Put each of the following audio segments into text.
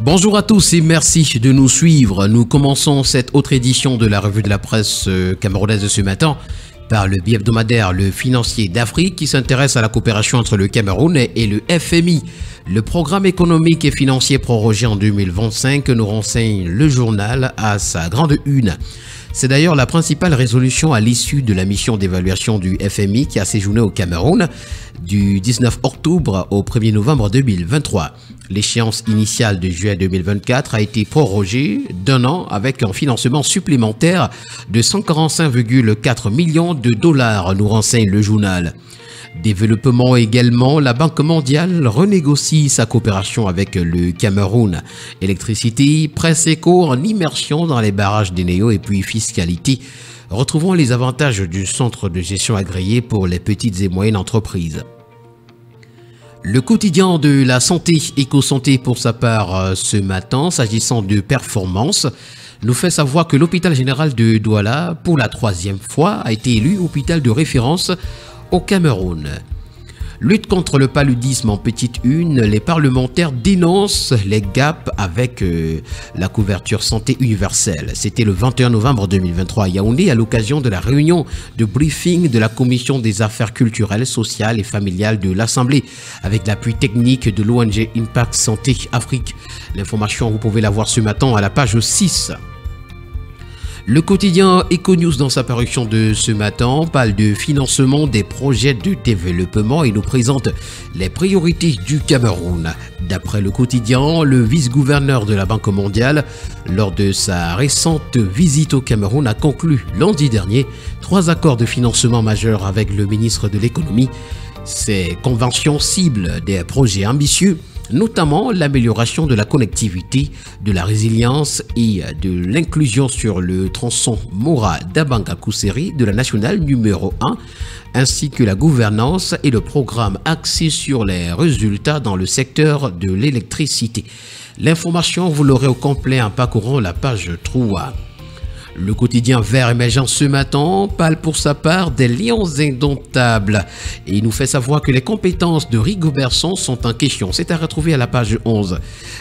Bonjour à tous et merci de nous suivre. Nous commençons cette autre édition de la revue de la presse camerounaise de ce matin par le bi-hebdomadaire Le Financier d'Afrique qui s'intéresse à la coopération entre le Cameroun et le FMI. Le programme économique et financier prorogé en 2025 nous renseigne le journal à sa grande une. C'est d'ailleurs la principale résolution à l'issue de la mission d'évaluation du FMI qui a séjourné au Cameroun du 19 octobre au 1er novembre 2023. L'échéance initiale de juillet 2024 a été prorogée d'un an avec un financement supplémentaire de 145,4 millions de dollars, nous renseigne le journal. Développement également, la Banque mondiale renégocie sa coopération avec le Cameroun. Électricité, presse éco en immersion dans les barrages d'Enéo et puis fiscalité. Retrouvons les avantages du centre de gestion agréé pour les petites et moyennes entreprises. Le quotidien de la santé, Eco-Santé pour sa part ce matin, s'agissant de performance, nous fait savoir que l'hôpital général de Douala, pour la 3e fois, a été élu hôpital de référence au Cameroun. Lutte contre le paludisme en petite une, les parlementaires dénoncent les gaps avec la couverture santé universelle. C'était le 21 novembre 2023 à Yaoundé à l'occasion de la réunion de briefing de la Commission des affaires culturelles, sociales et familiales de l'Assemblée avec l'appui technique de l'ONG Impact Santé Afrique. L'information, vous pouvez la voir ce matin à la page 6. Le quotidien Econews, dans sa parution de ce matin, parle de financement des projets de développement et nous présente les priorités du Cameroun. D'après le quotidien, le vice-gouverneur de la Banque mondiale, lors de sa récente visite au Cameroun, a conclu lundi dernier 3 accords de financement majeurs avec le ministre de l'économie. Ces conventions ciblent des projets ambitieux, notamment l'amélioration de la connectivité, de la résilience et de l'inclusion sur le tronçon Mora-Dabanga-Kousséri de la nationale numéro 1, ainsi que la gouvernance et le programme axé sur les résultats dans le secteur de l'électricité. L'information, vous l'aurez au complet en parcourant la page 3. Le quotidien Vert émergent ce matin parle pour sa part des lions indomptables et il nous fait savoir que les compétences de Rigobertson sont en question. C'est à retrouver à la page 11.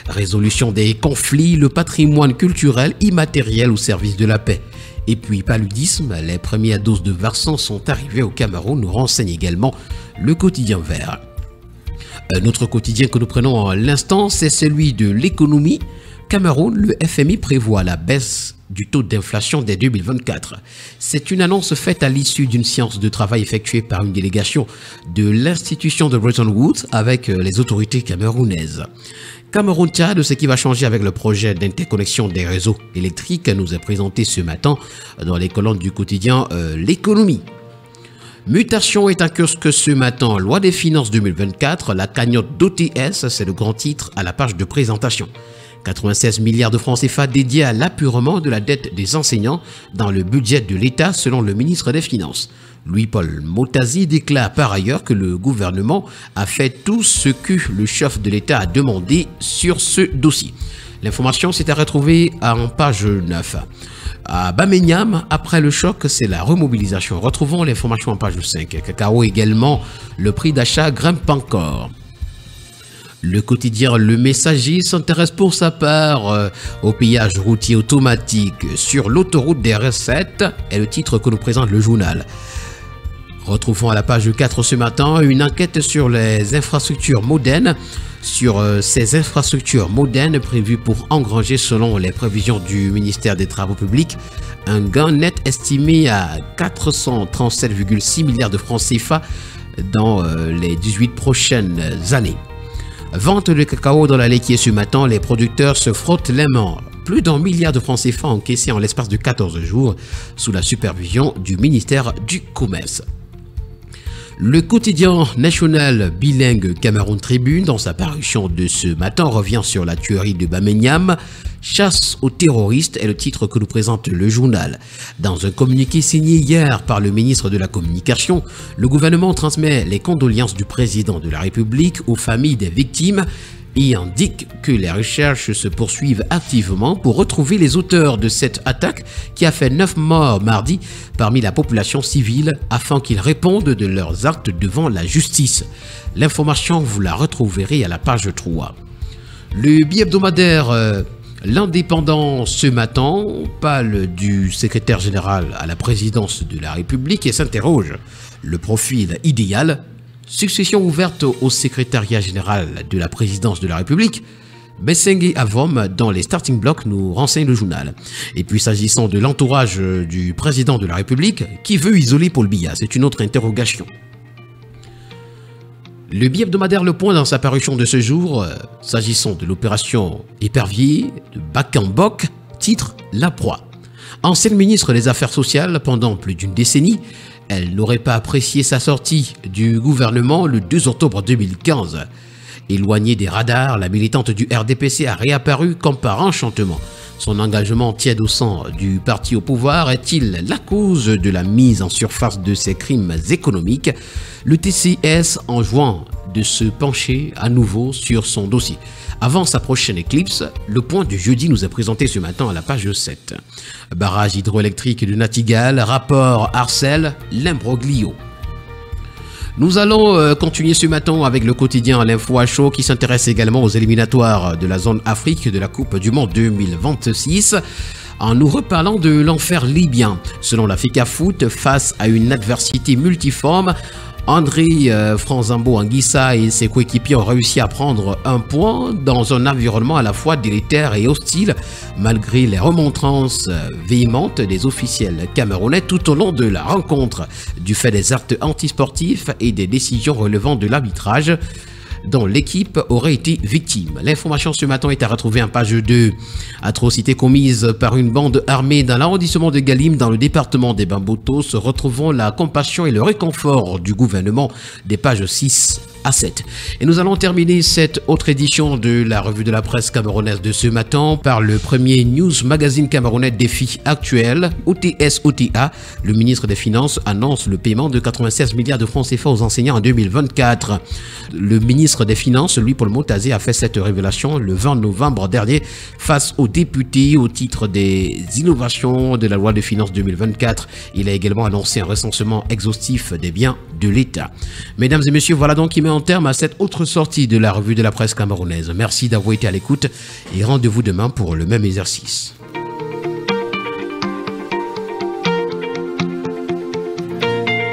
Résolution des conflits, le patrimoine culturel immatériel au service de la paix. Et puis paludisme, les premières doses de vaccins sont arrivées au Cameroun, nous renseigne également le quotidien Vert. Un autre quotidien que nous prenons à l'instant, c'est celui de l'économie. Cameroun, le FMI prévoit la baisse du taux d'inflation dès 2024. C'est une annonce faite à l'issue d'une séance de travail effectuée par une délégation de l'institution de Bretton Woods avec les autorités camerounaises. Cameroun-Tchad, ce qui va changer avec le projet d'interconnexion des réseaux électriques nous est présenté ce matin dans les colonnes du quotidien L'économie. Mutation est en kiosque ce matin. Loi des finances 2024, la cagnotte d'OTS, c'est le grand titre à la page de présentation. 96 milliards de francs CFA dédiés à l'apurement de la dette des enseignants dans le budget de l'État selon le ministre des Finances. Louis-Paul Motazi déclare par ailleurs que le gouvernement a fait tout ce que le chef de l'État a demandé sur ce dossier. L'information s'est à retrouver en page 9. À Bamenyam, après le choc, c'est la remobilisation. Retrouvons l'information en page 5. Cacao également, le prix d'achat grimpe encore. Le quotidien Le Messager s'intéresse pour sa part au pillage routier automatique sur l'autoroute des recettes est le titre que nous présente le journal. Retrouvons à la page 4 ce matin une enquête sur les infrastructures modernes. Sur ces infrastructures modernes prévues pour engranger selon les prévisions du ministère des Travaux publics un gain net estimé à 437,6 milliards de francs CFA dans les 18 prochaines années. Vente de cacao dans la laitier ce matin, les producteurs se frottent les mains. Plus d'1 milliard de francs CFA encaissés en l'espace de 14 jours sous la supervision du ministère du Commerce. Le quotidien national bilingue Cameroun Tribune, dans sa parution de ce matin, revient sur la tuerie de Bamenyam. Chasse aux terroristes est le titre que nous présente le journal. Dans un communiqué signé hier par le ministre de la Communication, le gouvernement transmet les condoléances du président de la République aux familles des victimes et indique que les recherches se poursuivent activement pour retrouver les auteurs de cette attaque qui a fait 9 morts mardi parmi la population civile afin qu'ils répondent de leurs actes devant la justice. L'information, vous la retrouverez à la page 3. Le bi-hebdomadaire L'Indépendant ce matin parle du secrétaire général à la présidence de la République et s'interroge le profil idéal. Succession ouverte au secrétariat général de la présidence de la République. Bessengue Avom dans les starting blocks nous renseigne le journal. Et puis s'agissant de l'entourage du président de la République, qui veut isoler Paul Biya? C'est une autre interrogation. Le bi-hebdomadaire Le Point dans sa parution de ce jour, s'agissant de l'opération Épervier de Bakambok, titre La Proie. Ancienne ministre des Affaires sociales pendant plus d'une décennie, elle n'aurait pas apprécié sa sortie du gouvernement le 2 octobre 2015. Éloignée des radars, la militante du RDPC a réapparu comme par enchantement. Son engagement tiède au sang du parti au pouvoir est-il la cause de la mise en surface de ces crimes économiques? Le TCS enjoint de se pencher à nouveau sur son dossier. Avant sa prochaine éclipse, le Point du jeudi nous est présenté ce matin à la page 7. Barrage hydroélectrique de Natigal, rapport Arcel, l'imbroglio. Nous allons continuer ce matin avec le quotidien L'Info à chaud qui s'intéresse également aux éliminatoires de la zone Afrique de la Coupe du Monde 2026 en nous reparlant de l'enfer libyen. Selon la FICA Foot, face à une adversité multiforme, André Franzambo Anguissa et ses coéquipiers ont réussi à prendre un point dans un environnement à la fois délétère et hostile, malgré les remontrances véhémentes des officiels camerounais tout au long de la rencontre, du fait des actes antisportifs et des décisions relevant de l'arbitrage dont l'équipe aurait été victime. L'information ce matin est à retrouver en page 2. Atrocité commise par une bande armée dans l'arrondissement de Galim dans le département des Bambotos. Retrouvons la compassion et le réconfort du gouvernement des pages 6 à 7. Et nous allons terminer cette autre édition de la revue de la presse camerounaise de ce matin par le premier news magazine camerounais Défi Actuel, OTS-OTA. Le ministre des Finances annonce le paiement de 96 milliards de francs CFA aux enseignants en 2024. Le ministre des Finances, Louis Paul Motazé, a fait cette révélation le 20 novembre dernier face aux députés au titre des innovations de la loi de finances 2024. Il a également annoncé un recensement exhaustif des biens de l'État. Mesdames et messieurs, voilà donc qui met en terme à cette autre sortie de la revue de la presse camerounaise. Merci d'avoir été à l'écoute et rendez-vous demain pour le même exercice.